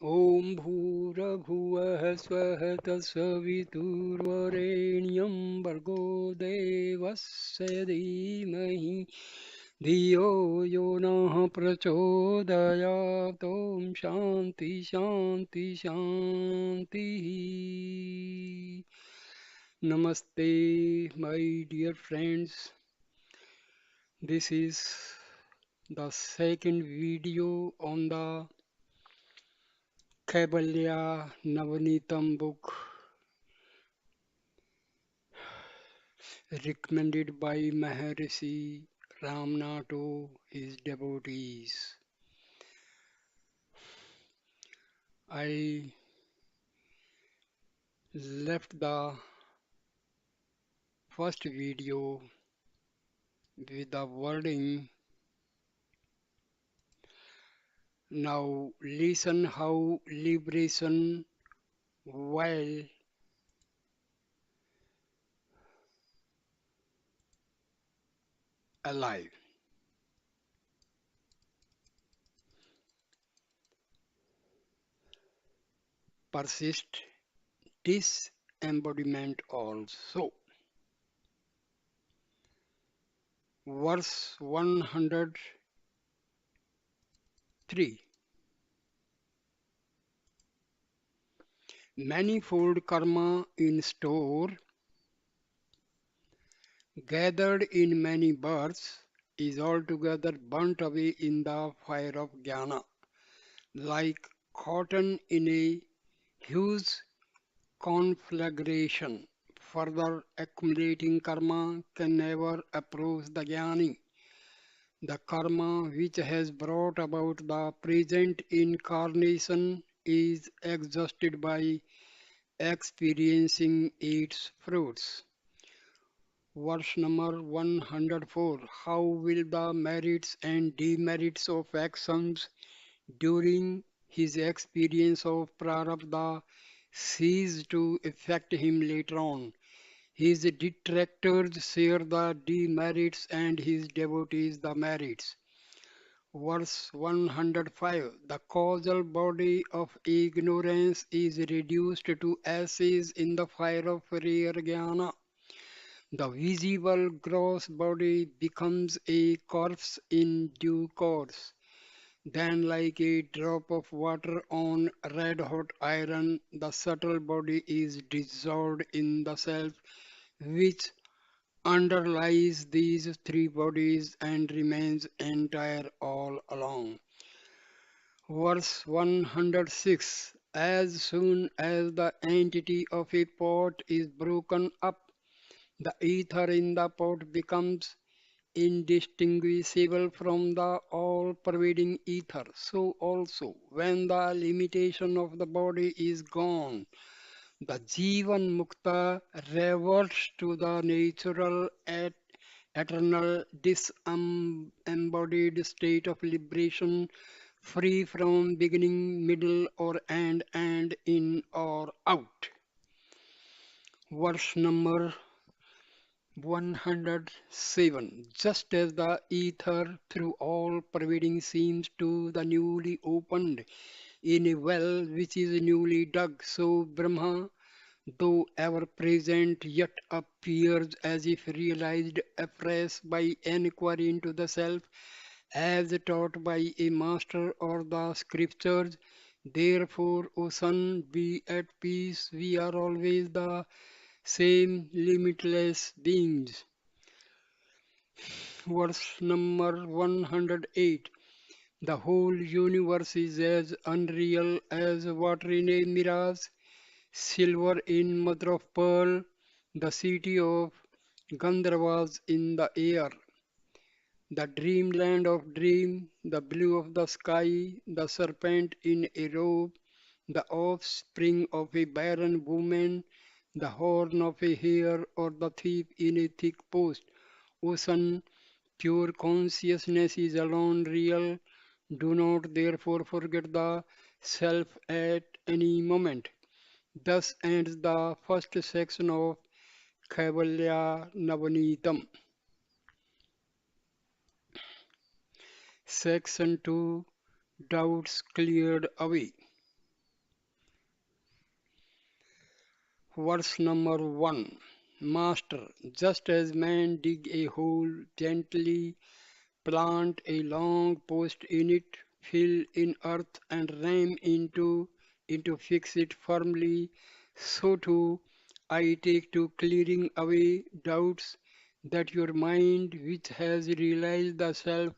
ॐ भूर्भुवः स्वः तत्सवितुर्वरेण्यं भर्गो देवस्य धीमहि धियो यो नः प्रचोदयात् ॐ शान्ति शान्ति शान्तिः Namaste, my dear friends. This is the second video on the Kaivalya Navanitam book recommended by Maharishi Ramana to his devotees. I left the first video with the wording. Now listen how liberation while alive. Persist disembodiment also. Verse 103. Manifold karma in store, gathered in many births, is altogether burnt away in the fire of jnana, like cotton in a huge conflagration. Further accumulating karma can never approach the jnani. The karma which has brought about the present incarnation is exhausted by experiencing its fruits. Verse number 104. How will the merits and demerits of actions during his experience of prarabdha cease to affect him later on? His detractors share the demerits and his devotees the merits. Verse 105. The causal body of ignorance is reduced to ashes in the fire of rare jnana. The visible gross body becomes a corpse in due course. Then, like a drop of water on red hot iron, the subtle body is dissolved in the self which underlies these three bodies and remains entire all along. Verse 106. As soon as the entity of a pot is broken up, the ether in the pot becomes indistinguishable from the all-pervading ether. So also, when the limitation of the body is gone, the Jivan Mukta reverts to the natural eternal disembodied state of liberation, free from beginning, middle, or end, and in or out. Verse number 107. Just as the ether through all pervading seems to the newly opened in a well which is newly dug, so Brahma, though ever present, yet appears as if realized afresh by enquiry into the self, as taught by a master or the scriptures. Therefore, O son, be at peace. We are always the same limitless beings. Verse number 108. The whole universe is as unreal as water in a mirage, silver in mother of pearl, the city of Gandharvas in the air, the dreamland of dream, the blue of the sky, the serpent in a robe, the offspring of a barren woman, the horn of a hare, or the thief in a thick post. O son, pure consciousness is alone real. Do not therefore forget the self at any moment. Thus ends the first section of Kaivalya Navanitam. Section 2. Doubts cleared away. Verse number 1. Master, just as man dig a hole, gently plant a long post in it, fill in earth and ram into fix it firmly, so too I take to clearing away doubts that your mind, which has realized the self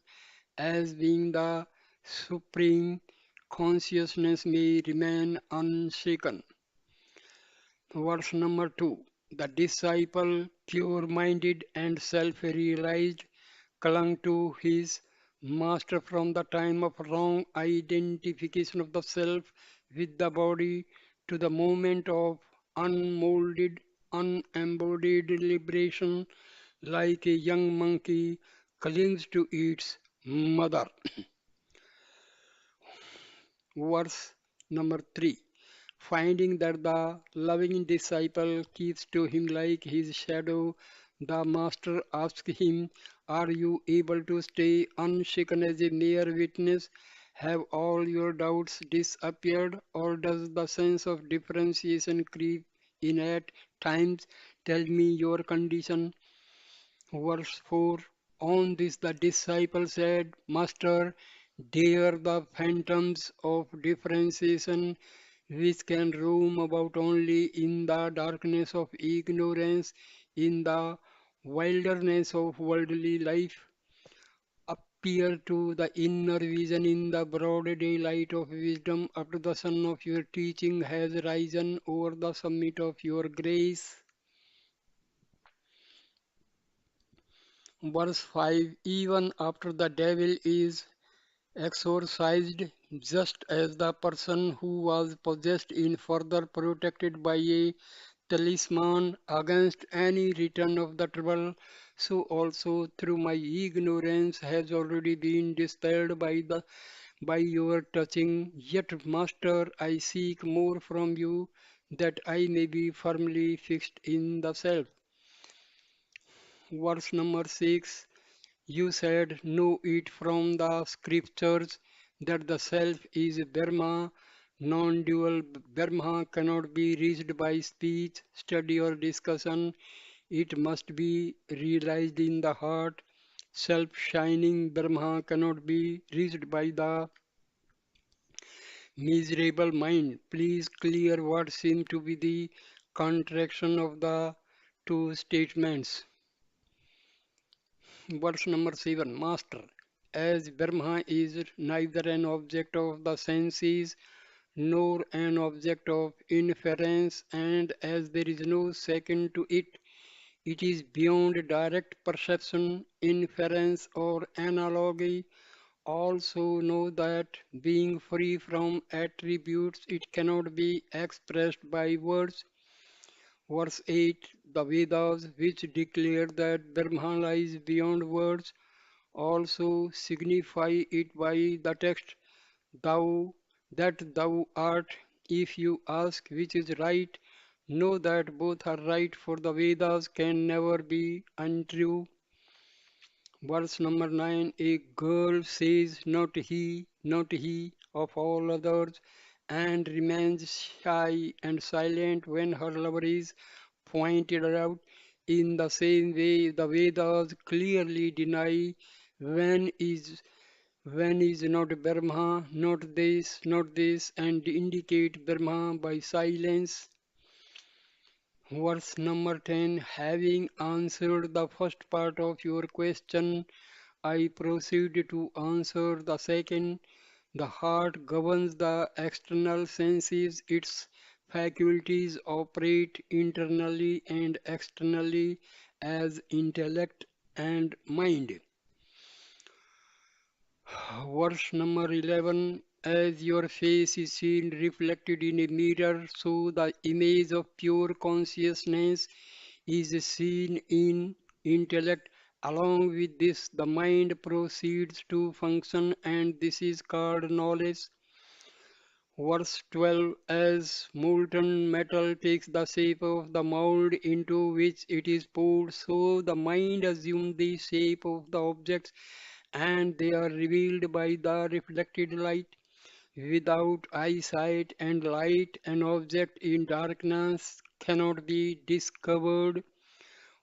as being the supreme consciousness, may remain unshaken. Verse number 2. The disciple, pure minded and self realized, clung to his master from the time of wrong identification of the self with the body to the moment of unmolded, unembodied liberation, like a young monkey clings to its mother. Verse number 3. Finding that the loving disciple keeps to him like his shadow, the master asks him, are you able to stay unshaken as a mere witness? Have all your doubts disappeared, or does the sense of differentiation creep in at times? Tell me your condition. Verse 4. On this the disciple said, Master, dare the phantoms of differentiation which can roam about only in the darkness of ignorance, in the wilderness of worldly life, appear to the inner vision in the broad daylight of wisdom after the sun of your teaching has risen over the summit of your grace. Verse 5. Even after the devil is exorcised, just as the person who was possessed in further protected by a talisman against any return of the trouble, so also through my ignorance has already been dispelled by your touching. Yet, Master, I seek more from you, that I may be firmly fixed in the self. Verse number 6. You said, know it from the scriptures that the self is Brahma, non-dual. Brahma cannot be reached by speech, study or discussion. It must be realized in the heart. Self-shining Brahma cannot be reached by the miserable mind. Please clear what seems to be the contraction of the two statements. Verse number 7. Master, as Brahma is neither an object of the senses nor an object of inference, and as there is no second to it, it is beyond direct perception, inference, or analogy. Also know that being free from attributes, it cannot be expressed by words. Verse 8. The Vedas, which declare that Brahma lies beyond words, also signify it by the text, thou that thou art. If you ask which is right, know that both are right, for the Vedas can never be untrue. Verse number 9. A girl says, not he, of all others, and remains shy and silent when her lover is pointed out. In the same way, the Vedas clearly deny when is not Brahma, not this, and indicate Brahma by silence. Verse number 10. Having answered the first part of your question, I proceed to answer the second. The heart governs the external senses. Its faculties operate internally and externally as intellect and mind. Verse number 11. As your face is seen reflected in a mirror, so the image of pure consciousness is seen in intellect. Along with this, the mind proceeds to function, and this is called knowledge. Verse 12. As molten metal takes the shape of the mold into which it is poured, so the mind assumes the shape of the objects, and they are revealed by the reflected light. Without eyesight and light, an object in darkness cannot be discovered.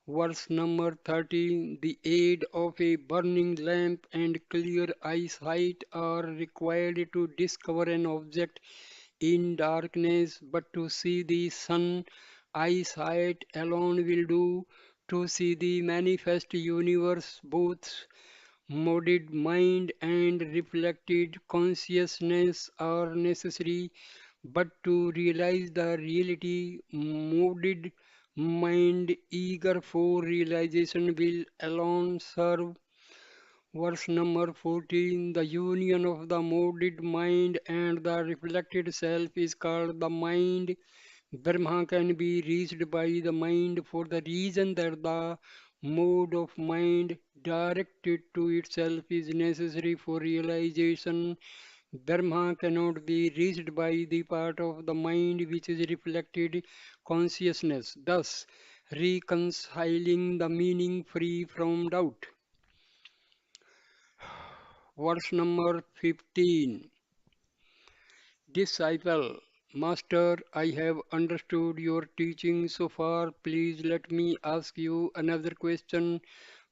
Verse number 13. The aid of a burning lamp and clear eyesight are required to discover an object in darkness, but to see the sun, eyesight alone will do. To see the manifest universe, both modded mind and reflected consciousness are necessary, but to realize the reality, modded mind eager for realization will alone serve. Verse number 14. The union of the modded mind and the reflected self is called the mind. Brahma can be reached by the mind for the reason that the mode of mind directed to itself is necessary for realization. Brahma cannot be reached by the part of the mind which is reflected consciousness, thus reconciling the meaning free from doubt. Verse number 15. Disciple, Master, I have understood your teaching so far. Please let me ask you another question.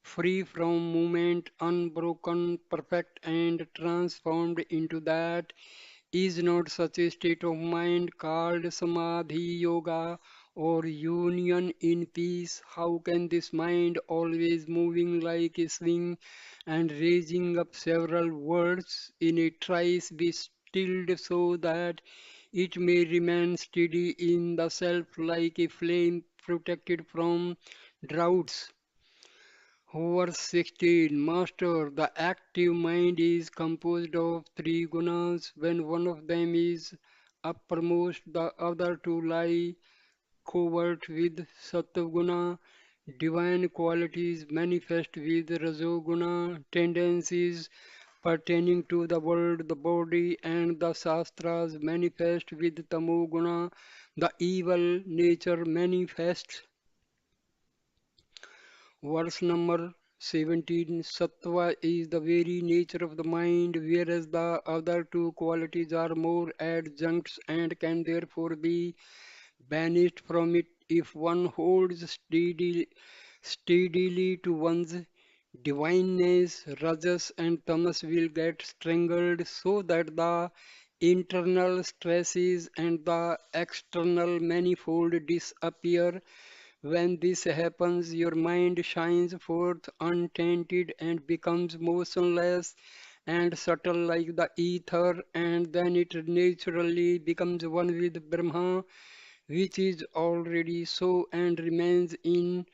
Free from movement, unbroken, perfect, and transformed into that, is not such a state of mind called samadhi yoga or union in peace? How can this mind, always moving like a swing and raising up several words in a trice, be stilled so that it may remain steady in the self like a flame protected from droughts? Verse 16. Master, the active mind is composed of three gunas. When one of them is uppermost, the other two lie covert with sattva. Divine qualities manifest with rajoguna. Tendencies pertaining to the world, the body, and the shastras manifest with tamoguna. The evil nature manifests. Verse number 17. Sattva is the very nature of the mind, whereas the other two qualities are more adjuncts and can therefore be banished from it. If one holds steadily to one's divineness, rajas and tamas will get strangled so that the internal stresses and the external manifold disappear. When this happens, your mind shines forth untainted and becomes motionless and subtle like the ether, and then it naturally becomes one with Brahma, which is already so and remains in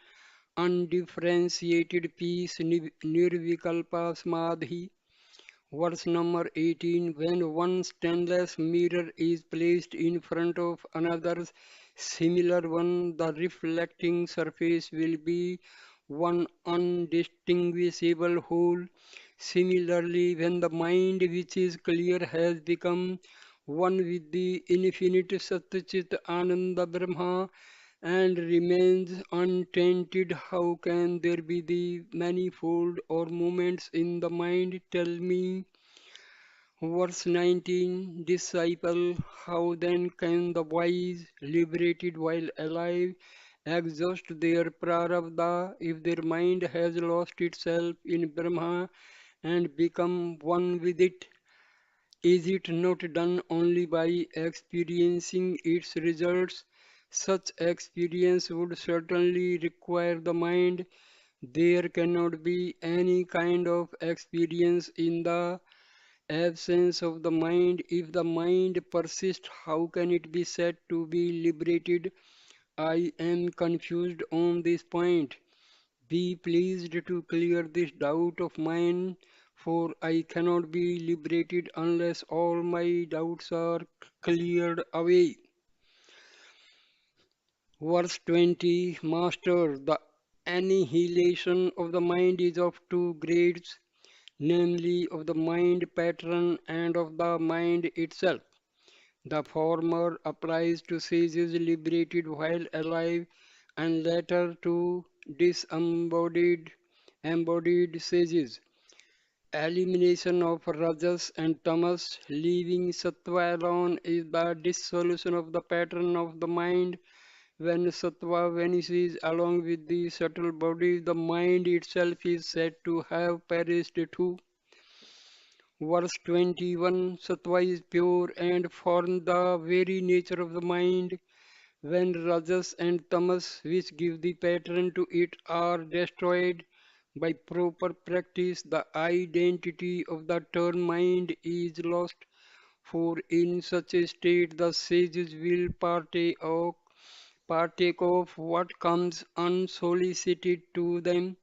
undifferentiated peace, nirvikalpa samadhi. Verse number 18. When one stainless mirror is placed in front of another similar one, the reflecting surface will be one undistinguishable whole. Similarly, when the mind which is clear has become one with the infinite Satchit Ananda Brahma and remains untainted, how can there be the manifold or moments in the mind? Tell me. Verse 19. Disciple, how then can the wise, liberated while alive, exhaust their prarabdha if their mind has lost itself in Brahma and become one with it? Is it not done only by experiencing its results? Such experience would certainly require the mind. There cannot be any kind of experience in the absence of the mind. If the mind persists, how can it be said to be liberated? I am confused on this point. Be pleased to clear this doubt of mine, for I cannot be liberated unless all my doubts are cleared away. Verse 20. Master, the annihilation of the mind is of two grades, namely of the mind pattern and of the mind itself. The former applies to sages liberated while alive, and later to embodied sages. Elimination of rajas and tamas, leaving sattva alone, is the dissolution of the pattern of the mind. When sattva vanishes along with the subtle body, the mind itself is said to have perished too. Verse 21, sattva is pure and form the very nature of the mind. When rajas and tamas, which give the pattern to it, are destroyed by proper practice, the identity of the term mind is lost. For in such a state, the sages will partake of what comes unsolicited to them,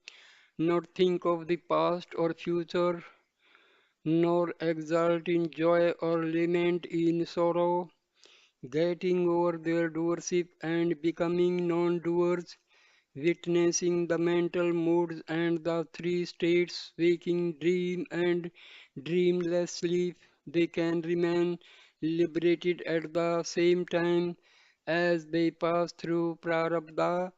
not think of the past or future, nor exult in joy or lament in sorrow, getting over their doership and becoming non-doers, witnessing the mental moods and the three states, waking, dream, and dreamless sleep, they can remain liberated at the same time as they pass through prarabdha.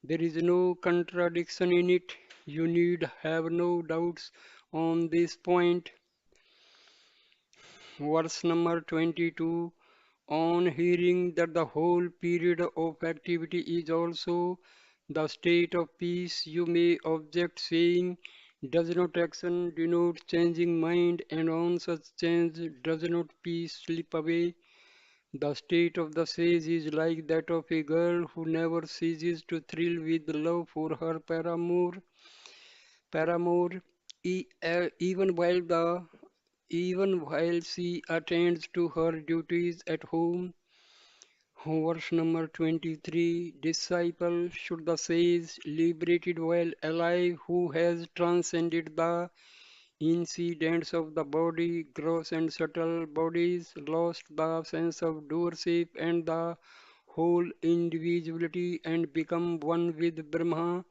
There is no contradiction in it. You need have no doubts on this point. Verse number 22. On hearing that the whole period of activity is also the state of peace, you may object, saying, does not action denote changing mind, and on such change does not peace slip away? The state of the sage is like that of a girl who never ceases to thrill with love for her paramour, even while she attends to her duties at home. Verse number 23, disciple should the sage liberated while alive who has transcended the incidents of the body, gross and subtle bodies, lost the sense of doership and the whole individuality and become one with Brahma,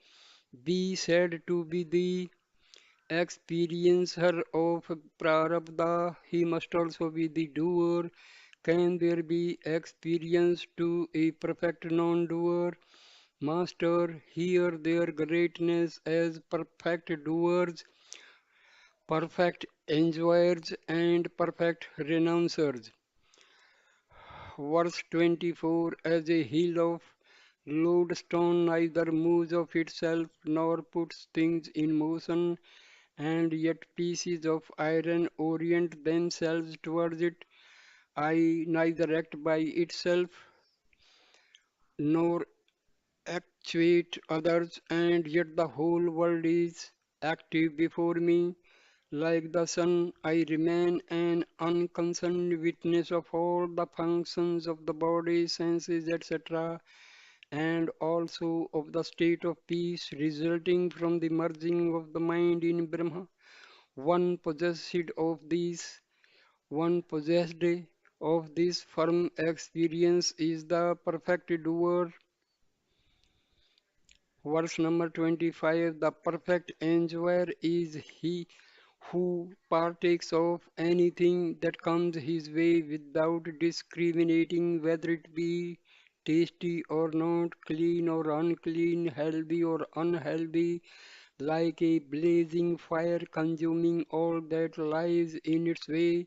be said to be the experiencer of Prarabdha. He must also be the doer. Can there be experience to a perfect non-doer? Master, hear their greatness as perfect doers, perfect enjoyers, and perfect renouncers. Verse 24, as a hill of lodestone neither moves of itself nor puts things in motion, and yet pieces of iron orient themselves towards it. I neither act by itself nor actuate others, and yet the whole world is active before me. Like the sun, I remain an unconcerned witness of all the functions of the body, senses, etc., and also of the state of peace resulting from the merging of the mind in Brahma. One possessed of these, one possessed of this firm experience is the perfect doer. Verse number 25, the perfect enjoyer is he who partakes of anything that comes his way without discriminating whether it be tasty or not, clean or unclean, healthy or unhealthy, like a blazing fire consuming all that lies in its way.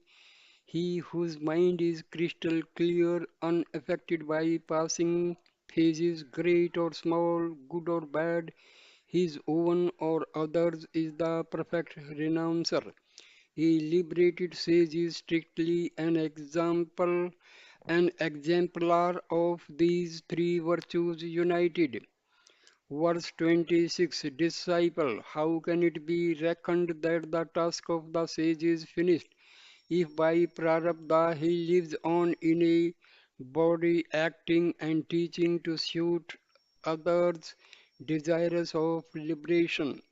He whose mind is crystal clear, unaffected by passing phases, great or small, good or bad, his own or others, is the perfect renouncer. A liberated sage is strictly an exemplar of these three virtues united. Verse 26, disciple, how can it be reckoned that the task of the sage is finished? If by prarabdha he lives on in a body acting and teaching to suit others desirous of liberation.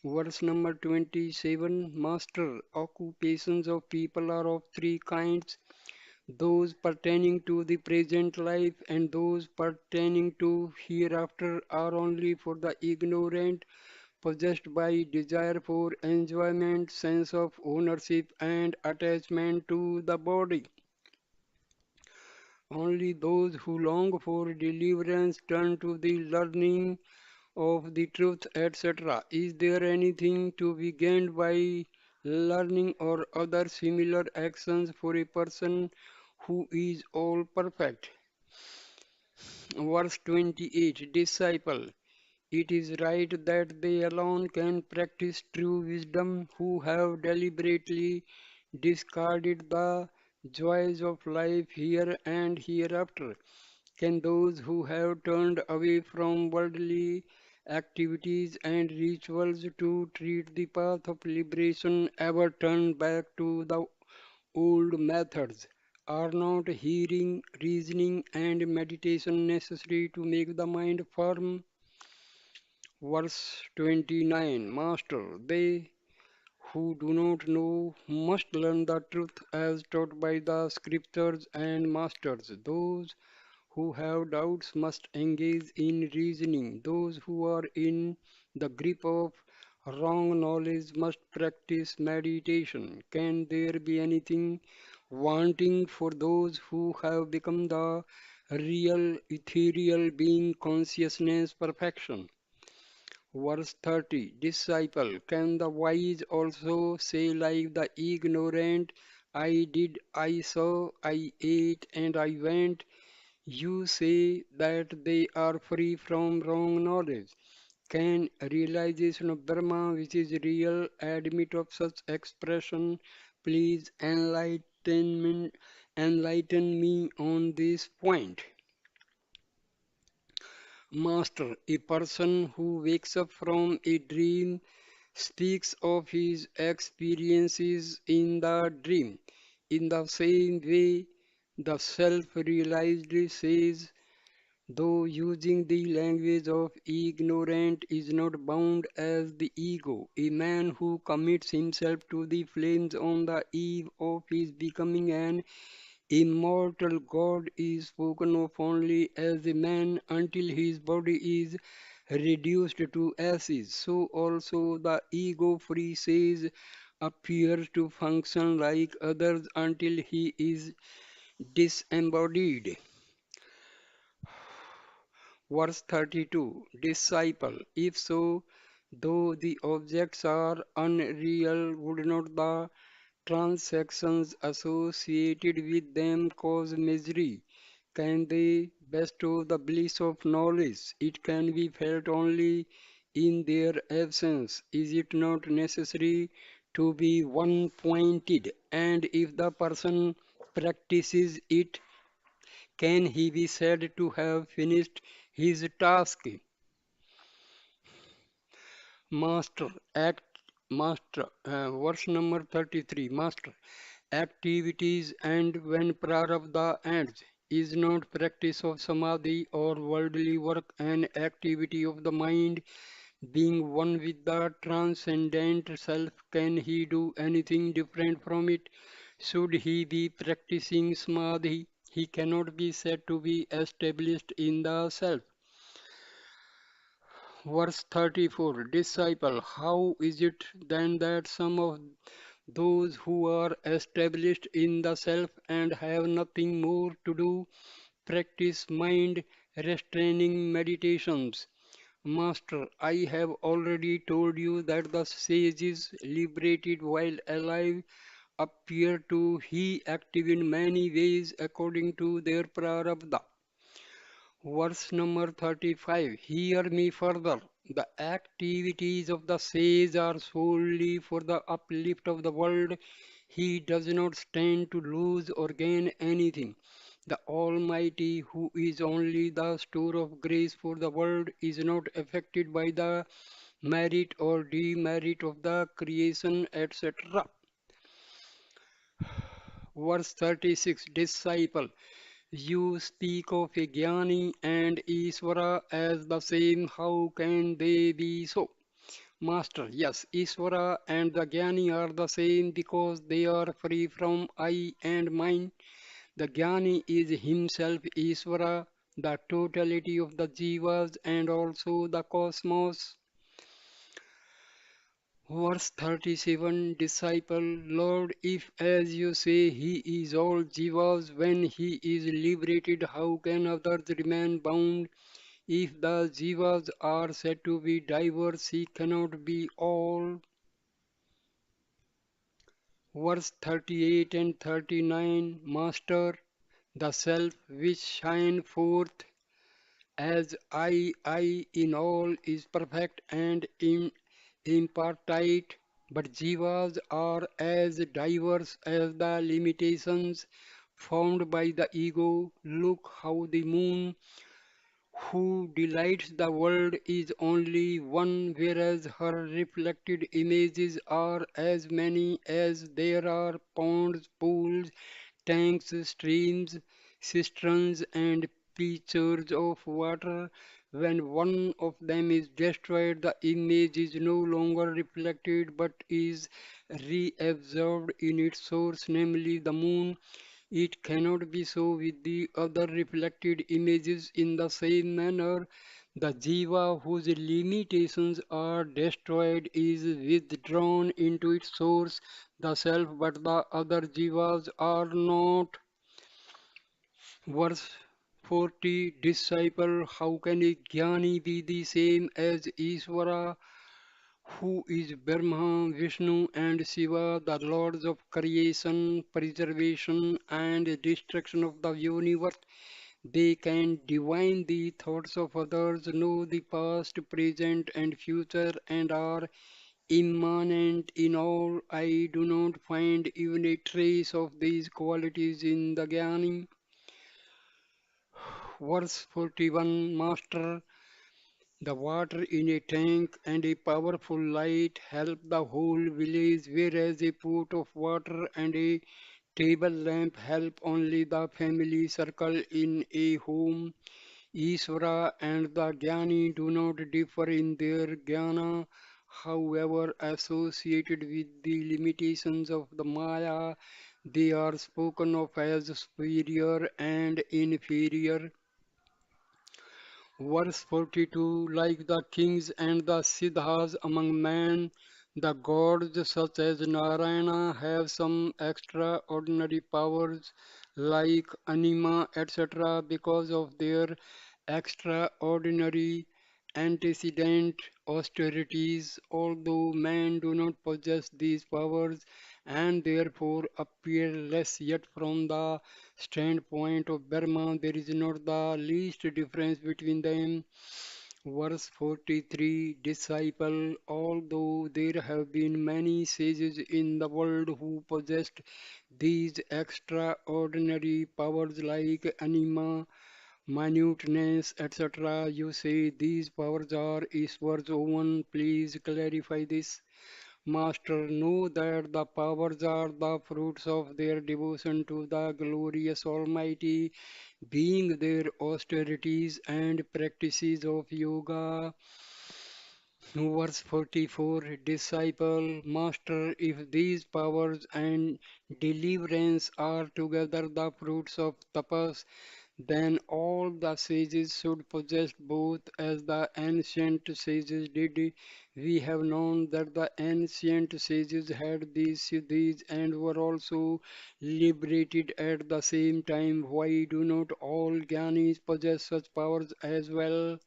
Verse number 27, Master, occupations of people are of three kinds, those pertaining to the present life and those pertaining to hereafter are only for the ignorant, possessed by desire for enjoyment, sense of ownership, and attachment to the body. Only those who long for deliverance turn to the learning of the truth, etc. Is there anything to be gained by learning or other similar actions for a person who is all perfect? Verse 28 Disciple, it is right that they alone can practice true wisdom who have deliberately discarded the joys of life here and hereafter. Can those who have turned away from worldly activities and rituals to treat the path of liberation ever turn back to the old methods? Are not hearing, reasoning, and meditation necessary to make the mind firm? Verse 29 Master, they who do not know must learn the truth as taught by the scriptures and masters. Those who have doubts must engage in reasoning. Those who are in the grip of wrong knowledge must practice meditation. Can there be anything wanting for those who have become the real ethereal being consciousness perfection? Verse 30 Disciple, can the wise also say like the ignorant, I did, I saw, I ate, and I went? You say that they are free from wrong knowledge. Can realization of Brahma, which is real, admit of such expression? Please enlighten me on this point. Master, a person who wakes up from a dream speaks of his experiences in the dream. In the same way, the self realized says, though using the language of ignorant is not bound as the ego, a man who commits himself to the flames on the eve of his becoming an immortal God is spoken of only as a man until his body is reduced to ashes. So also the ego-free sage appears to function like others until he is disembodied. Verse 32 Disciple, if so, though the objects are unreal, would not the transactions associated with them cause misery? Can they bestow the bliss of knowledge? It can be felt only in their absence. Is it not necessary to be one pointed? And if the person practices it, can he be said to have finished his task? Master, act, verse number 33, Master, activities and when prarabdha ends, is not practice of samadhi or worldly work an activity of the mind being one with the transcendent self? Can he do anything different from it? Should he be practicing samadhi? He cannot be said to be established in the self. Verse 34 Disciple, how is it then that some of those who are established in the self and have nothing more to do practice mind restraining meditations? Master, I have already told you that the sages liberated while alive appear to he active in many ways according to their prarabdha. Verse number 35. Hear me further. The activities of the sage are solely for the uplift of the world. He does not stand to lose or gain anything. The Almighty, who is only the store of grace for the world, is not affected by the merit or demerit of the creation, etc. Verse 36 Disciple, you speak of a Jnani and Isvara as the same. How can they be so? Master, yes, Isvara and the Jnani are the same because they are free from I and mine. The Jnani is himself Isvara, the totality of the Jivas and also the cosmos. Verse 37 Disciple, Lord, if as you say he is all Jivas, when he is liberated, how can others remain bound? If the Jivas are said to be diverse, he cannot be all. Verse 38 and 39 Master, the self which shine forth as I in all is perfect and impartite, but jivas are as diverse as the limitations found by the ego. Look how the moon, who delights the world, is only one, whereas her reflected images are as many as there are ponds, pools, tanks, streams, cisterns, and pitchers of water. When one of them is destroyed, the image is no longer reflected but is reabsorbed in its source, namely the moon. It cannot be so with the other reflected images in the same manner. The jiva whose limitations are destroyed is withdrawn into its source, the self, but the other jivas are not. Verse 40. Disciple, how can a jnani be the same as Ishvara, who is Brahma, Vishnu, and Shiva, the lords of creation, preservation, and destruction of the universe? They can divine the thoughts of others, know the past, present, and future, and are immanent in all. I do not find even a trace of these qualities in the Jnani. Verse 41. Master, the water in a tank and a powerful light help the whole village, whereas a pot of water and a table lamp help only the family circle in a home. Isvara and the Jnani do not differ in their jnana, however, associated with the limitations of the Maya, they are spoken of as superior and inferior. Verse 42. Like the kings and the siddhas among men, the gods such as Narayana have some extraordinary powers like anima, etc., because of their extraordinary antecedent austerities, although men do not possess these powers and therefore appear less, yet from the standpoint of Brahma there is not the least difference between them. Verse 43. Disciple, although there have been many sages in the world who possessed these extraordinary powers like anima, minuteness, etc., you say these powers are Ishwar's own. Please clarify this. Master, know that the powers are the fruits of their devotion to the glorious Almighty, being their austerities and practices of yoga. Verse 44. Disciple, Master, if these powers and deliverance are together the fruits of tapas, then all the sages should possess both, as the ancient sages did. We have known that the ancient sages had these siddhis and were also liberated at the same time. Why do not all jnanis possess such powers as well?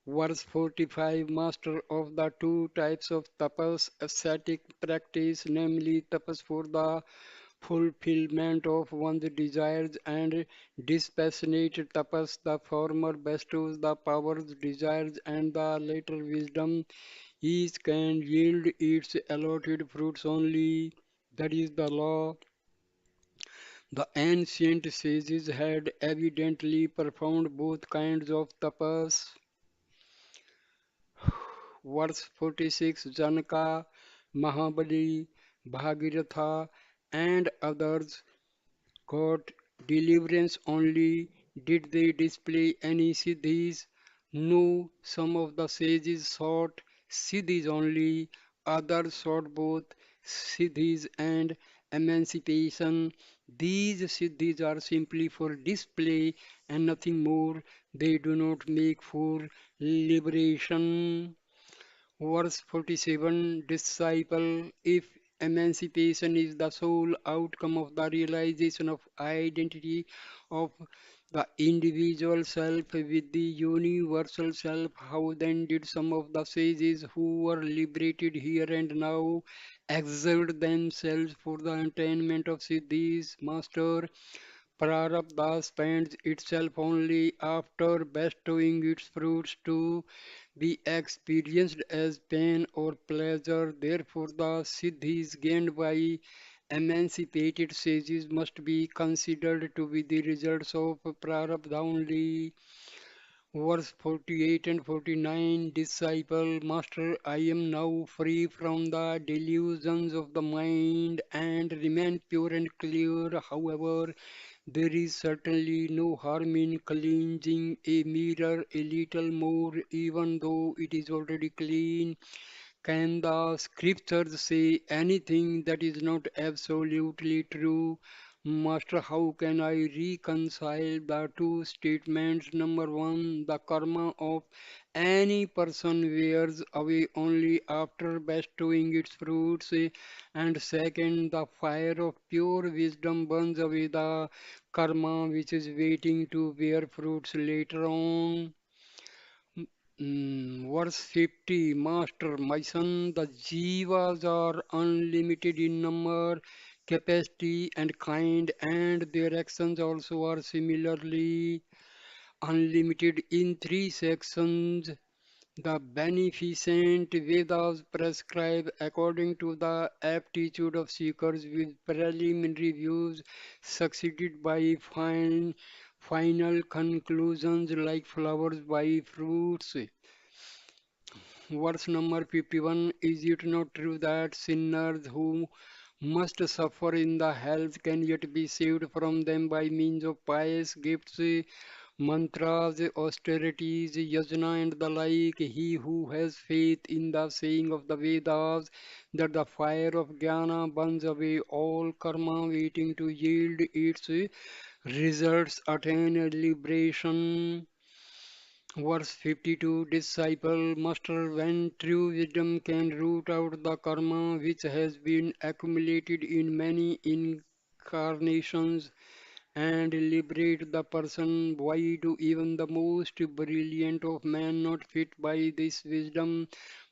Verse 45. Master, of the two types of tapas, ascetic practice, namely tapas for the fulfillment of one's desires and dispassionate tapas, the former bestows the powers, desires, and the later wisdom. Each can yield its allotted fruits only. That is the law. The ancient sages had evidently performed both kinds of tapas. Verse 46. Janaka, Mahabali, Bhagiratha, and others got deliverance only. Did they display any siddhis? No, some of the sages sought siddhis only, others sought both siddhis and emancipation. These siddhis are simply for display and nothing more. They do not make for liberation. Verse 47. Disciple, if emancipation is the sole outcome of the realization of identity of the individual self with the universal self, how then did some of the sages who were liberated here and now exert themselves for the attainment of siddhis? Master, Prarabdha spends itself only after bestowing its fruits to be experienced as pain or pleasure. Therefore, the siddhis gained by emancipated sages must be considered to be the results of prarabdha only. Verse 48 and 49 Disciple, Master, I am now free from the delusions of the mind and remain pure and clear. However, there is certainly no harm in cleansing a mirror a little more, even though it is already clean. Can the scriptures say anything that is not absolutely true? Master, how can I reconcile the two statements? Number one, the karma of any person wears away only after bestowing its fruits. And second, the fire of pure wisdom burns away the karma which is waiting to bear fruits later on. Verse 50, Master, my son, the jivas are unlimited in number, capacity, and kind, and their actions also are similarly unlimited in three sections. The beneficent Vedas prescribe according to the aptitude of seekers with preliminary views succeeded by final conclusions like flowers by fruits. Verse number 51 Is it not true that sinners who must suffer in the hells can yet be saved from them by means of pious gifts, mantras, austerities, yajna, and the like? He who has faith in the saying of the Vedas that the fire of jnana burns away all karma waiting to yield its results attain liberation. Verse 52 Disciple, Master, when true wisdom can root out the karma which has been accumulated in many incarnations and liberate the person, why do even the most brilliant of men not fit by this wisdom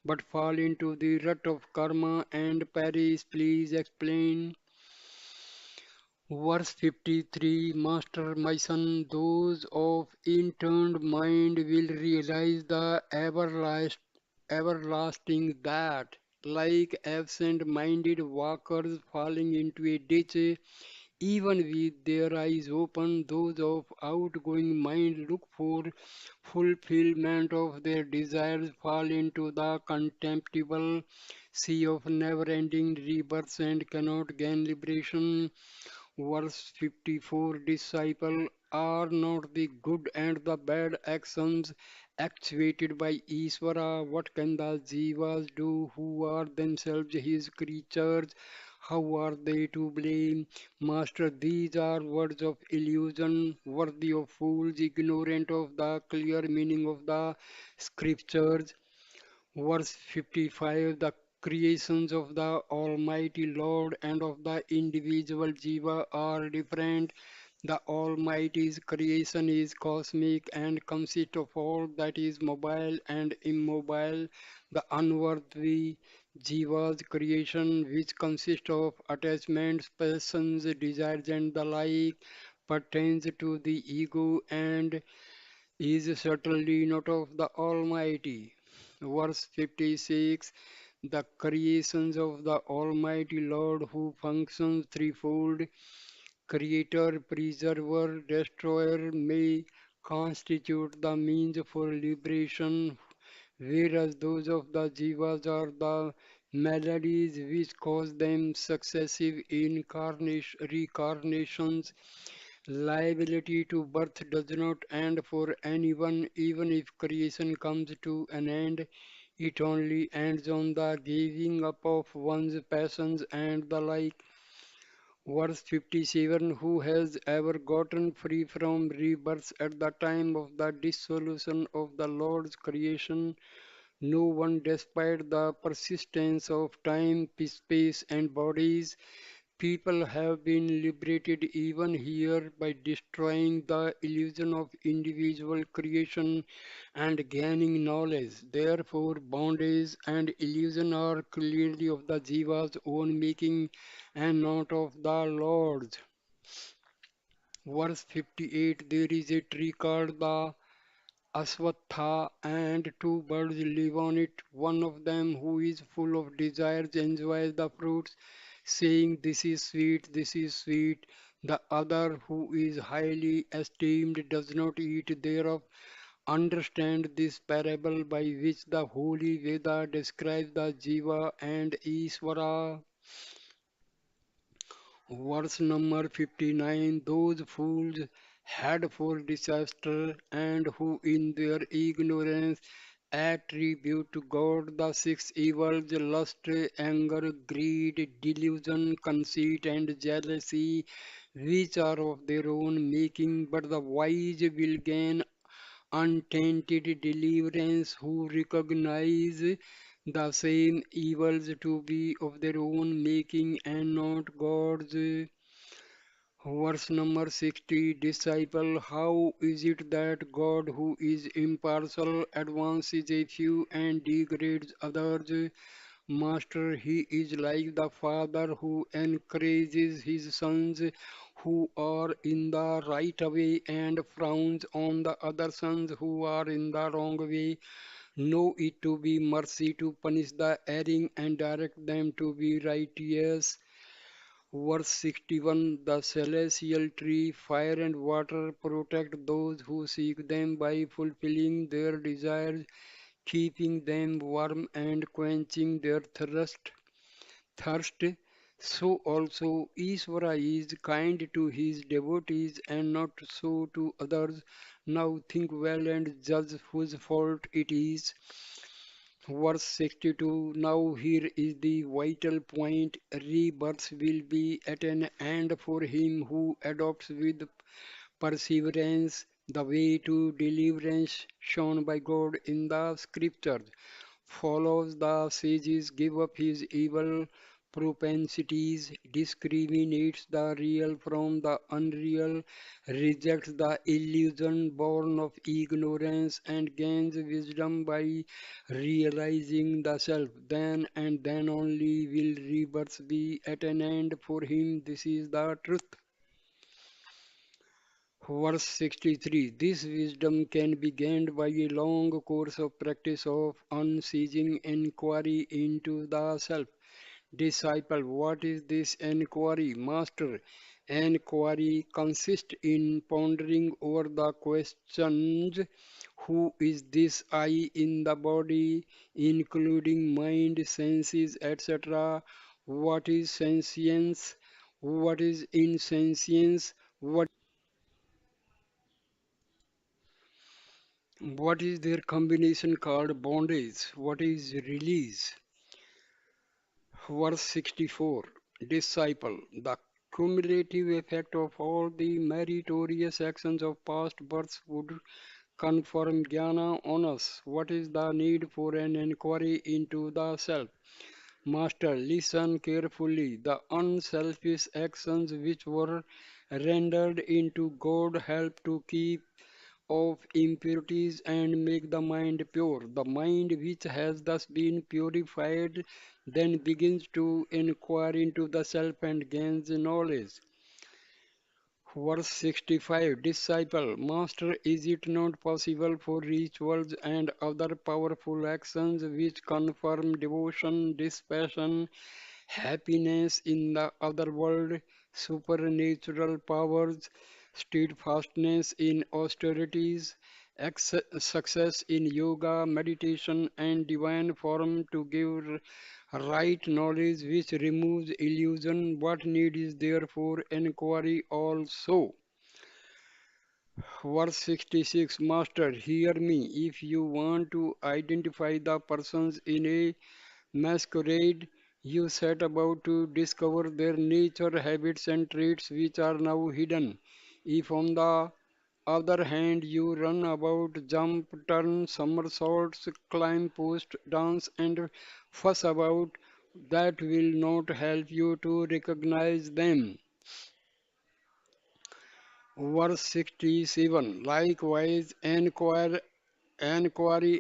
but fall into the rut of karma and perish? Please explain. Verse 53 Master, my son, those of inturned mind will realize the everlasting that, like absent minded walkers falling into a ditch, even with their eyes open, those of outgoing mind look for fulfillment of their desires, fall into the contemptible sea of never ending rebirths and cannot gain liberation. Verse 54 Disciple, are not the good and the bad actions actuated by Isvara? What can the Jivas do who are themselves his creatures? How are they to blame? Master, these are words of illusion, worthy of fools, ignorant of the clear meaning of the scriptures. Verse 55 The creations of the Almighty Lord and of the individual Jiva are different. The Almighty's creation is cosmic and consists of all that is mobile and immobile. The unworthy Jiva's creation, which consists of attachments, passions, desires, and the like, pertains to the ego and is certainly not of the Almighty. Verse 56 The creations of the Almighty Lord who functions threefold, creator, preserver, destroyer, may constitute the means for liberation, whereas those of the Jivas are the melodies which cause them successive reincarnations. Liability to birth does not end for anyone, even if creation comes to an end. It only ends on the giving up of one's passions and the like. Verse 57 Who has ever gotten free from rebirth at the time of the dissolution of the Lord's creation? No one, despite the persistence of time, space, and bodies. People have been liberated even here by destroying the illusion of individual creation and gaining knowledge. Therefore, bondage and illusion are clearly of the Jiva's own making and not of the Lord's. Verse 58, there is a tree called the Aswatha, and two birds live on it. One of them, who is full of desires, enjoys the fruits, saying, this is sweet, this is sweet. The other, who is highly esteemed, does not eat thereof. Understand this parable by which the Holy Veda describes the Jiva and Iswara. Verse number 59, those fools head for disaster and who in their ignorance attribute to God the six evils: lust, anger, greed, delusion, conceit, and jealousy, which are of their own making, but the wise will gain untainted deliverance who recognize the same evils to be of their own making and not God's. Verse number 60, disciple, how is it that God, who is impartial, advances a few and degrades others? Master, he is like the father who encourages his sons who are in the right way and frowns on the other sons who are in the wrong way. Know it to be mercy to punish the erring and direct them to be righteous. Verse 61, the celestial tree, fire and water protect those who seek them by fulfilling their desires, keeping them warm and quenching their thirst. So also Ishvara is kind to his devotees and not so to others. Now think well and judge whose fault it is. Verse 62, now here is the vital point. Rebirth will be at an end for him who adopts with perseverance the way to deliverance shown by God in the scriptures, follows the sages, give up his evil propensities, discriminates the real from the unreal, rejects the illusion born of ignorance, and gains wisdom by realizing the self. Then and then only will rebirth be at an end for him. This is the truth. Verse 63, this wisdom can be gained by a long course of practice of unceasing inquiry into the self. Disciple, what is this inquiry? Master, inquiry consists in pondering over the questions: who is this I in the body, including mind, senses, etc.? What is sentience? What is insentience? What is their combination called bondage? What is release? Verse 64, disciple, the cumulative effect of all the meritorious actions of past births would confirm jnana on us. What is the need for an inquiry into the self? Master, listen carefully. The unselfish actions which were rendered into God help to keep of impurities and make the mind pure. The mind which has thus been purified then begins to inquire into the self and gains knowledge. Verse 65, disciple, Master, is it not possible for rituals and other powerful actions which confirm devotion, dispassion, happiness in the other world, supernatural powers, steadfastness in austerities, success in yoga, meditation, and divine form to give right knowledge which removes illusion? What need is there for inquiry also? Verse 66, Master, hear me. If you want to identify the persons in a masquerade, you set about to discover their nature, habits, and traits which are now hidden. If, on the other hand, you run about, jump, turn, somersaults, climb post, dance, and fuss about, that will not help you to recognize them. Verse 67, likewise, inquiry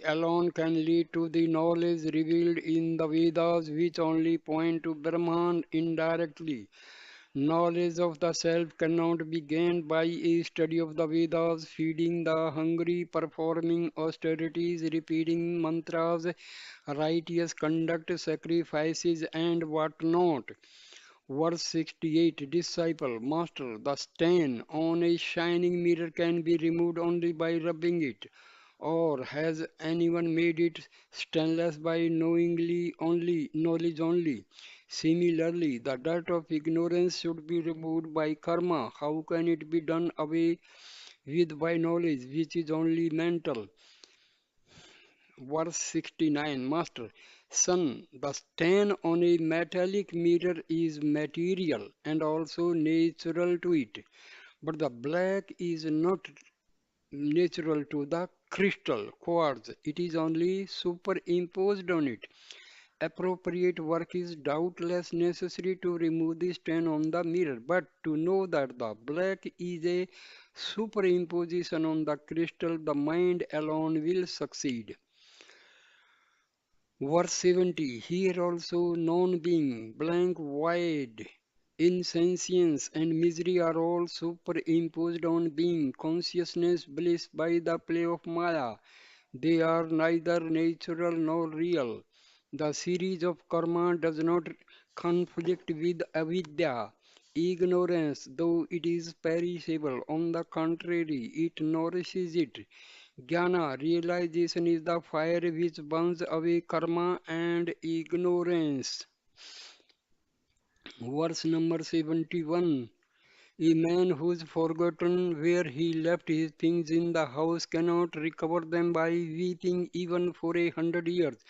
alone can lead to the knowledge revealed in the Vedas, which only point to Brahman indirectly. Knowledge of the self cannot be gained by a study of the Vedas, feeding the hungry, performing austerities, repeating mantras, righteous conduct, sacrifices, and what not. Verse 68 Disciple, Master, the stain on a shining mirror can be removed only by rubbing it. Or has anyone made it stainless by knowledge only? Similarly, the dirt of ignorance should be removed by karma. How can it be done away with by knowledge, which is only mental? Verse 69 Master, Son, the stain on a metallic mirror is material and also natural to it, but the black is not natural to the crystal quartz. It is only superimposed on it. Appropriate work is doubtless necessary to remove the stain on the mirror, but to know that the black is a superimposition on the crystal, the mind alone will succeed. Verse 70 Here also non being, blank void, insentience, and misery are all superimposed on being, consciousness, bliss by the play of Maya. They are neither natural nor real. The series of karma does not conflict with avidya, ignorance, though it is perishable. On the contrary, it nourishes it. Jnana, realization is the fire which burns away karma and ignorance. Verse number 71. A man who's forgotten where he left his things in the house cannot recover them by weeping even for 100 years,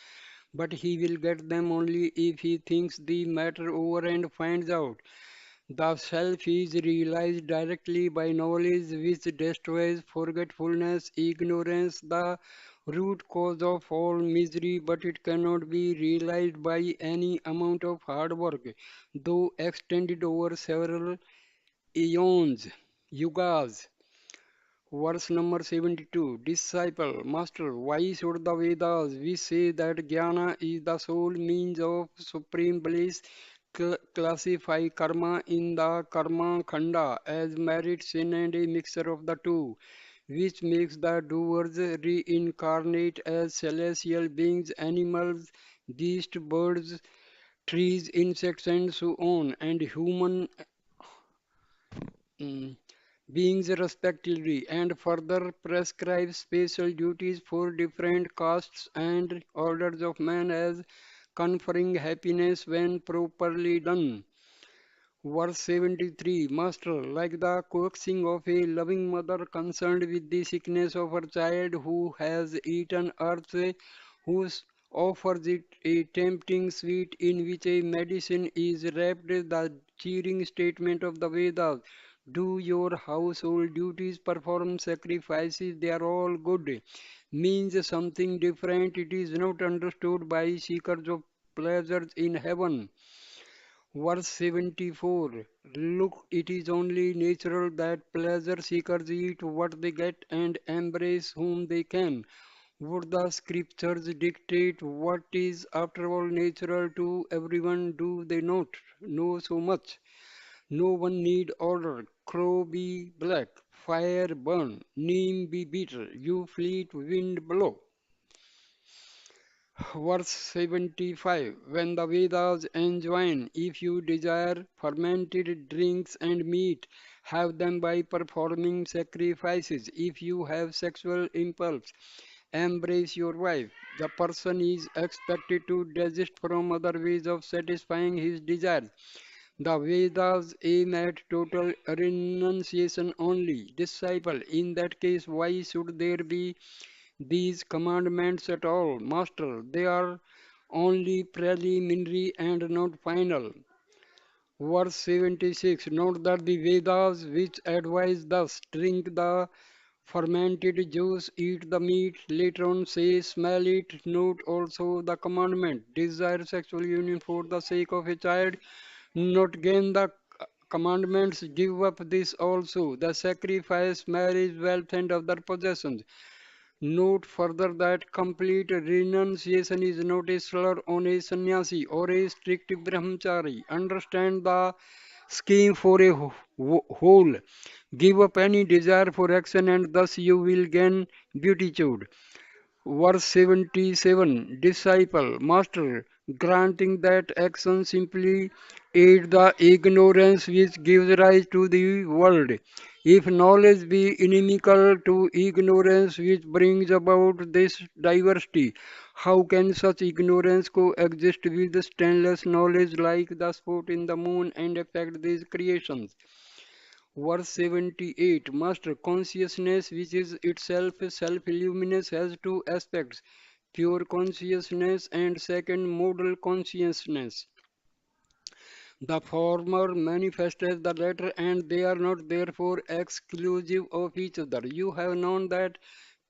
but he will get them only if he thinks the matter over and finds out. The self is realized directly by knowledge which destroys forgetfulness, ignorance, the root cause of all misery, but it cannot be realized by any amount of hard work, though extended over several eons, yugas. Verse number 72 Disciple, Master, why should the Vedas, which say that Jnana is the sole means of supreme bliss, classify karma in the karma khanda as merit, sin, and a mixture of the two, which makes the doers reincarnate as celestial beings, animals, beasts, birds, trees, insects, and so on, and human mm, beings respectively, and further prescribe special duties for different castes and orders of men as conferring happiness when properly done. Verse 73 Master, like the coaxing of a loving mother concerned with the sickness of her child who has eaten earth, who offers it a tempting sweet in which a medicine is wrapped, the cheering statement of the Vedas. Do your household duties, perform sacrifices, they are all good. Means something different. It is not understood by seekers of pleasures in heaven. Verse 74 Look, it is only natural that pleasure seekers eat what they get and embrace whom they can. Would the scriptures dictate what is, after all, natural to everyone? Do they not know so much? No one need order. Crow be black, fire burn, neem be bitter, you fleet wind blow. Verse 75 When the Vedas enjoin, if you desire fermented drinks and meat, have them by performing sacrifices. If you have sexual impulse, embrace your wife. The person is expected to desist from other ways of satisfying his desires. The Vedas aim at total renunciation only. Disciple, in that case, why should there be these commandments at all, Master? They are only preliminary and not final. Verse 76 Note that the Vedas, which advise thus, drink the fermented juice, eat the meat, later on say, smell it. Note also the commandment, desire sexual union for the sake of a child, not gain the commandments, give up this also, the sacrifice, marriage, wealth, and other possessions. Note further that complete renunciation is not a slur on a sannyasi or a strict brahmachari. Understand the scheme for a whole. Give up any desire for action and thus you will gain beatitude. Verse 77 Disciple, Master, granting that action simply aid the ignorance which gives rise to the world. If knowledge be inimical to ignorance which brings about this diversity, how can such ignorance coexist with stainless knowledge like the spot in the moon and affect these creations? Verse 78 Master consciousness, which is itself self luminous, has two aspects pure consciousness and second modal consciousness. The former manifests the latter, and they are not therefore exclusive of each other. You have known that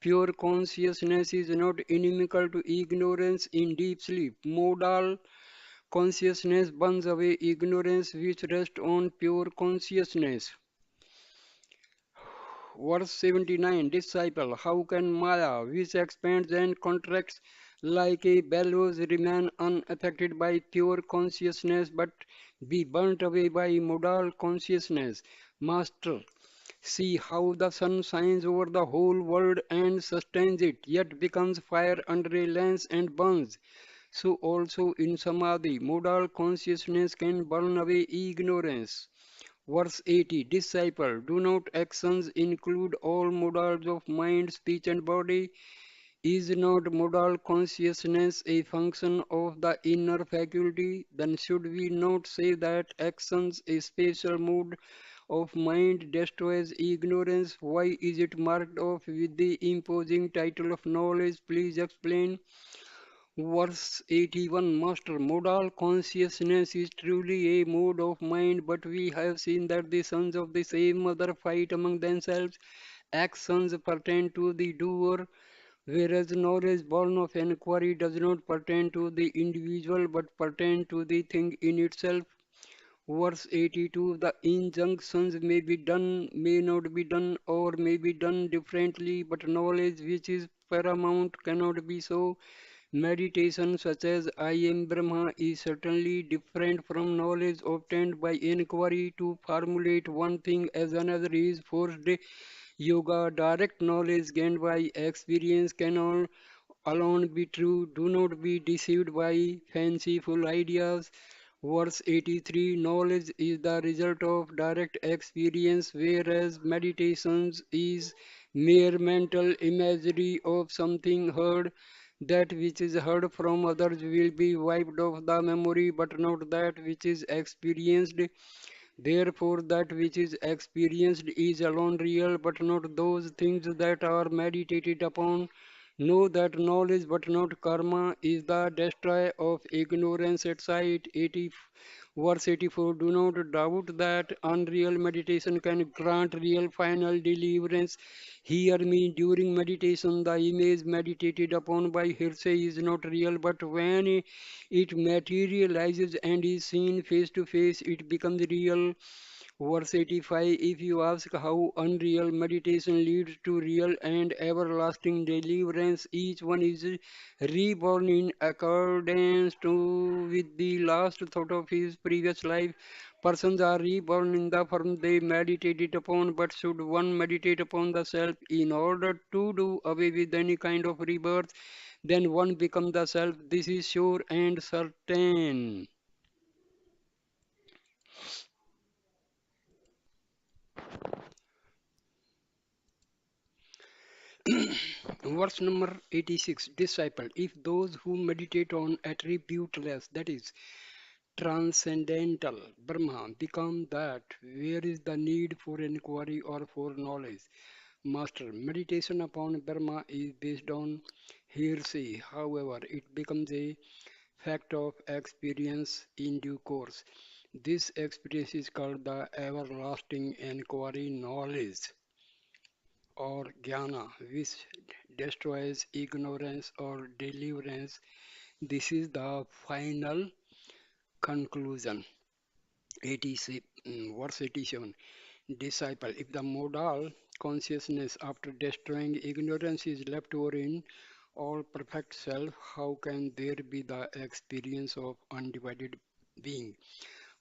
pure consciousness is not inimical to ignorance in deep sleep. Modal consciousness burns away ignorance which rests on pure consciousness. Verse 79 Disciple, how can Maya, which expands and contracts like a bellows, remain unaffected by pure consciousness but be burnt away by modal consciousness? Master, see how the sun shines over the whole world and sustains it, yet becomes fire under a lens and burns. So also in Samadhi, modal consciousness can burn away ignorance. Verse 80 Disciple, do not actions include all modals of mind, speech, and body? Is not modal consciousness a function of the inner faculty? Then should we not say that actions, a special mood of mind, destroys ignorance? Why is it marked off with the imposing title of knowledge? Please explain. Verse 81 Master, modal consciousness is truly a mode of mind, but we have seen that the sons of the same mother fight among themselves. Actions pertain to the doer, whereas knowledge born of inquiry does not pertain to the individual but pertain to the thing in itself. Verse 82 The injunctions may be done, may not be done, or may be done differently, but knowledge which is paramount cannot be so. Meditation such as I am Brahma is certainly different from knowledge obtained by inquiry. To formulate one thing as another is forced yoga. Direct knowledge gained by experience cannot alone be true. Do not be deceived by fanciful ideas. Verse 83 Knowledge is the result of direct experience, whereas meditations is mere mental imagery of something heard. That which is heard from others will be wiped off the memory, but not that which is experienced. Therefore, that which is experienced is alone real, but not those things that are meditated upon. Know that knowledge, but not karma, is the destroyer of ignorance at sight. 80, verse 84 Do not doubt that unreal meditation can grant real final deliverance. Hear me, during meditation, the image meditated upon by hearsay is not real, but when it materializes and is seen face to face, it becomes real. Verse 85 If you ask how unreal meditation leads to real and everlasting deliverance, each one is reborn in accordance to with the last thought of his previous life. Persons are reborn in the form they meditated upon, but should one meditate upon the self in order to do away with any kind of rebirth, then one becomes the self. This is sure and certain. Verse number 86 Disciple, if those who meditate on attributeless, that is, transcendental Brahma, become that, where is the need for inquiry or for knowledge? Master, meditation upon Brahma is based on hearsay. However, it becomes a fact of experience in due course. This experience is called the everlasting inquiry knowledge or jnana, which destroys ignorance or deliverance. This is the final conclusion. 86, verse 87. Disciple, if the modal consciousness after destroying ignorance is left over in all perfect self, how can there be the experience of undivided being?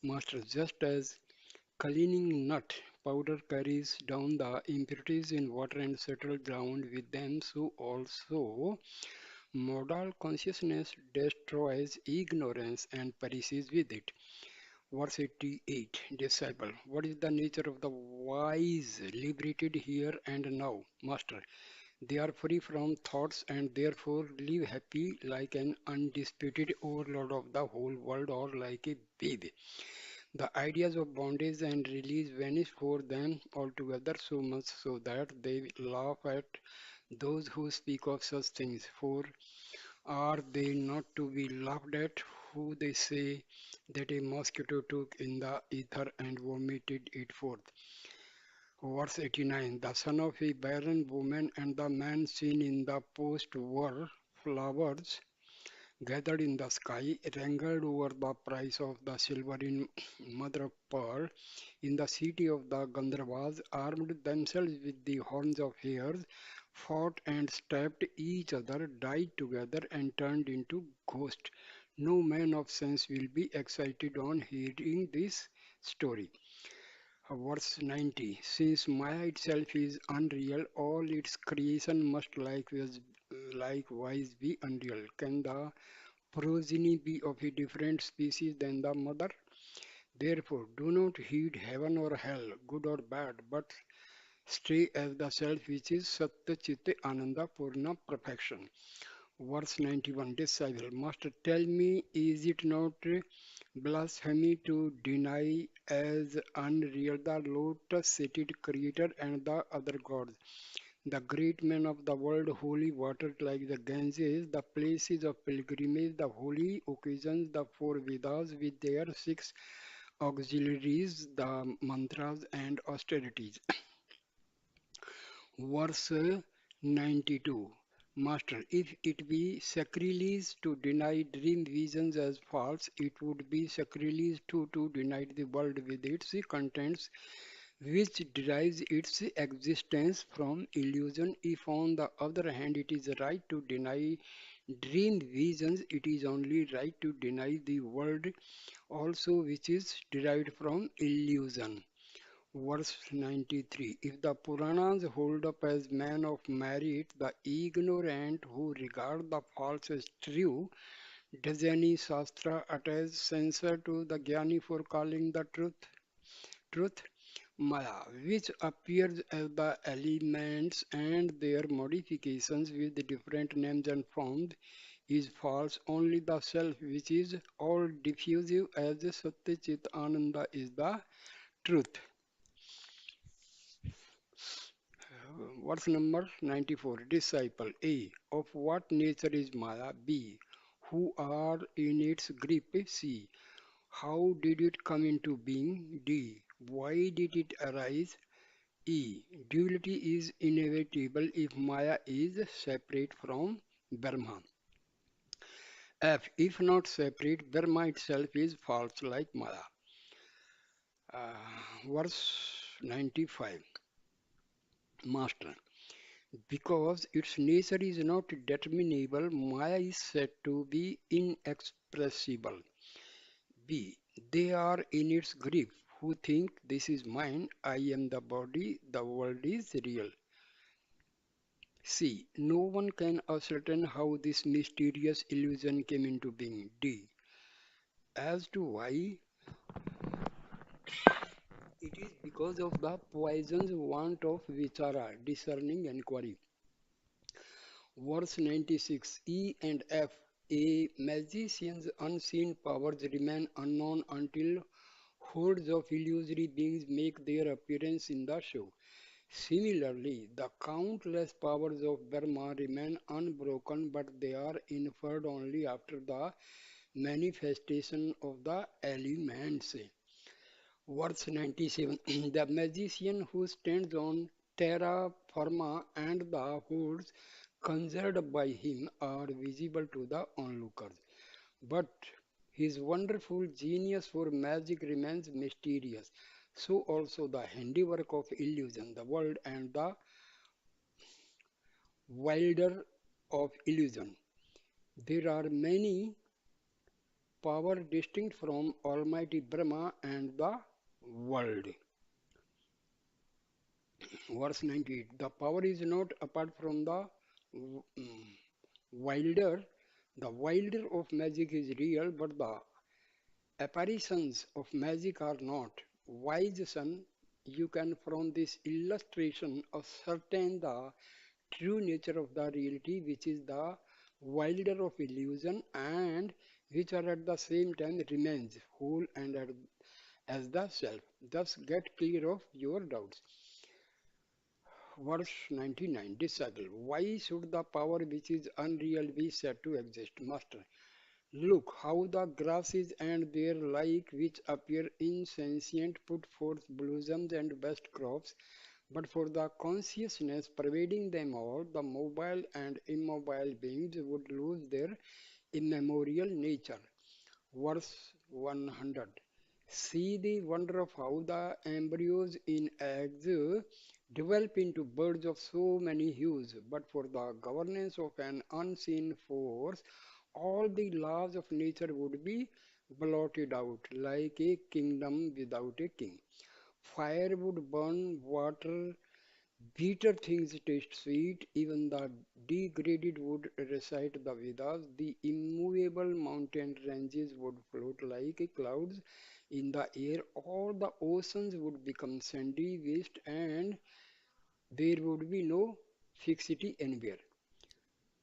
Master, just as Cleaning nut powder carries down the impurities in water and settle down with them, so also modal consciousness destroys ignorance and perishes with it. Verse 88 Disciple, what is the nature of the wise liberated here and now? Master, they are free from thoughts and therefore live happy like an undisputed overlord of the whole world or like a baby. The ideas of bondage and release vanish for them altogether, so much so that they laugh at those who speak of such things. For are they not to be laughed at who they say that a mosquito took in the ether and vomited it forth? Verse 89 The son of a barren woman and the man seen in the post were flowers gathered in the sky, wrangled over the price of the silver in mother of pearl. In the city of the Gandharvas, armed themselves with the horns of hares, fought and stabbed each other, died together, and turned into ghosts. No man of sense will be excited on hearing this story. Verse 90 Since Maya itself is unreal, all its creation must likewise be unreal. Can the progeny be of a different species than the mother? Therefore, do not heed heaven or hell, good or bad, but stay as the self which is Satya Chitta Ananda Purna perfection. Verse 91 Disciple, Master, tell me, is it not blasphemy to deny as unreal the lotus seated Creator and the other gods? The great men of the world, holy water like the Ganges, the places of pilgrimage, the holy occasions, the four Vedas with their six auxiliaries, the mantras and austerities. Verse 92 Master, if it be sacrilege to deny dream visions as false, it would be sacrilege to deny the world with its contents, which derives its existence from illusion. If, on the other hand, it is right to deny dream visions, it is only right to deny the world also, which is derived from illusion. Verse 93 If the Puranas hold up as men of merit the ignorant who regard the false as true, does any Shastra attach censor to the Jnani for calling the truth? Maya, which appears as the elements and their modifications with different names and forms, is false. Only the self, which is all diffusive as Satya Chit Ananda, is the truth. Verse number 94 Disciple A. Of what nature is Maya? B. Who are in its grip? C. How did it come into being? D. Why did it arise? E. Duality is inevitable if Maya is separate from Brahma. F. If not separate, Brahma itself is false like Maya. Verse 95 Master. Because its nature is not determinable, Maya is said to be inexpressible. B. They are in its grip who think this is mine, I am the body, the world is real. C. No one can ascertain how this mysterious illusion came into being. D. As to why, it is because of the poison's want of vichara, discerning inquiry. Verse 96 E and F. A magician's unseen powers remain unknown until hordes of illusory beings make their appearance in the show. Similarly, the countless powers of Brahma remain unbroken, but they are inferred only after the manifestation of the elements. Verse 97 The magician who stands on terra firma and the hordes conjured by him are visible to the onlookers. But his wonderful genius for magic remains mysterious. So also the handiwork of illusion, the world and the wilder of illusion. There are many powers distinct from Almighty Brahma and the world. Verse 98. The power is not apart from the wilder. The wilder of magic is real, but the apparitions of magic are not. Wise son, you can from this illustration ascertain the true nature of the reality, which is the wilder of illusion, and which are at the same time remains whole and as the self. Thus get clear of your doubts. Verse 99. Disciple, why should the power which is unreal be said to exist? Master, look how the grasses and their like which appear insentient put forth blossoms and best crops, but for the consciousness pervading them all, the mobile and immobile beings would lose their immemorial nature. Verse 100. See the wonder of how the embryos in eggs develop into birds of so many hues, but for the governance of an unseen force, all the laws of nature would be blotted out like a kingdom without a king. Fire would burn, water, bitter things taste sweet, even the degraded would recite the Vedas, the immovable mountain ranges would float like clouds in the air, all the oceans would become sandy waste, and there would be no fixity anywhere.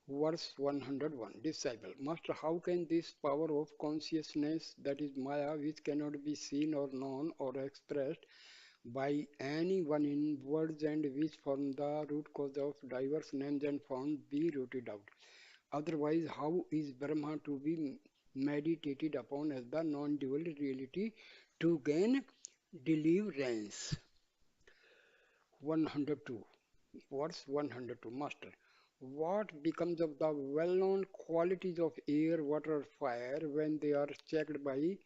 Verse 101. Disciple, Master, how can this power of consciousness, that is Maya, which cannot be seen or known or expressed by anyone in words and which form the root cause of diverse names and forms, be rooted out? Otherwise, how is Brahma to be meditated upon as the non-dual reality to gain deliverance? 102. Verse 102. Master, what becomes of the well-known qualities of air, water, fire when they are checked by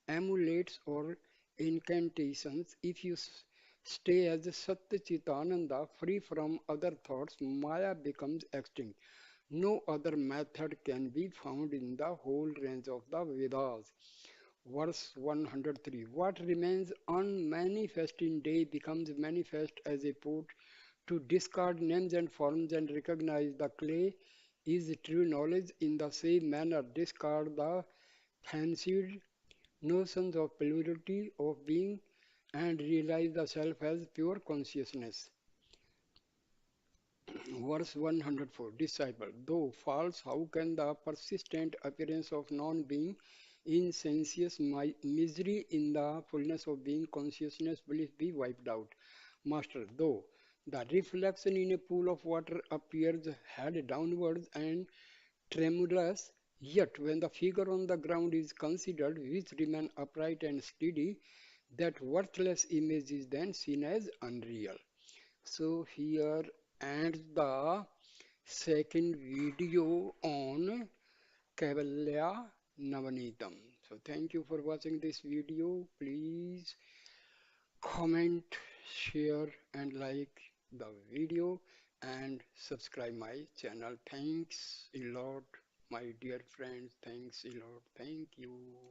amulets or incantations? If you stay as Satchitananda, free from other thoughts, Maya becomes extinct. No other method can be found in the whole range of the Vedas. Verse 103. What remains unmanifest in day becomes manifest as a port. To discard names and forms and recognize the clay is true knowledge. In the same manner, discard the fancied notions of plurality of being and realize the self as pure consciousness. Verse 104. Disciple, though false, how can the persistent appearance of non-being in sensuous misery in the fullness of being consciousness belief be wiped out? Master, though the reflection in a pool of water appears head downwards and tremulous, yet when the figure on the ground is considered, which remain upright and steady, that worthless image is then seen as unreal. So here ends the second video on Kaivalya Navanitam. So thank you for watching this video. Please comment, share and like the video and subscribe my channel. Thanks a lot, my dear friends. Thanks a lot. Thank you.